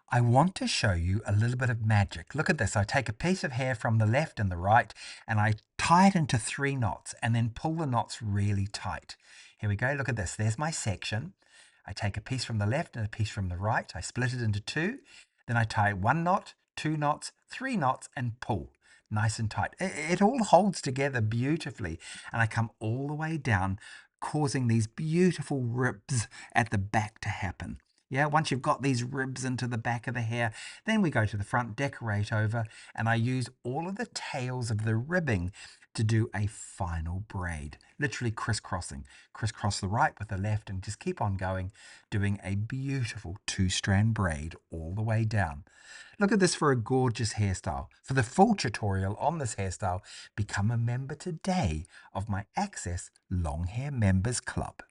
I want to show you a little bit of magic. Look at this. I take a piece of hair from the left and the right and I tie it into 3 knots and then pull the knots really tight. Here we go. Look at this. There's my section. I take a piece from the left and a piece from the right. I split it into two. Then I tie 1 knot, 2 knots, 3 knots and pull nice and tight. It all holds together beautifully. And I come all the way down, causing these beautiful ribs at the back to happen. Yeah, once you've got these ribs into the back of the hair, then we go to the front, decorate over, and I use all of the tails of the ribbing to do a final braid. Literally crisscrossing. Crisscross the right with the left and just keep on going, doing a beautiful 2-strand braid all the way down. Look at this for a gorgeous hairstyle. For the full tutorial on this hairstyle, become a member today of my Access Long Hair Members Club.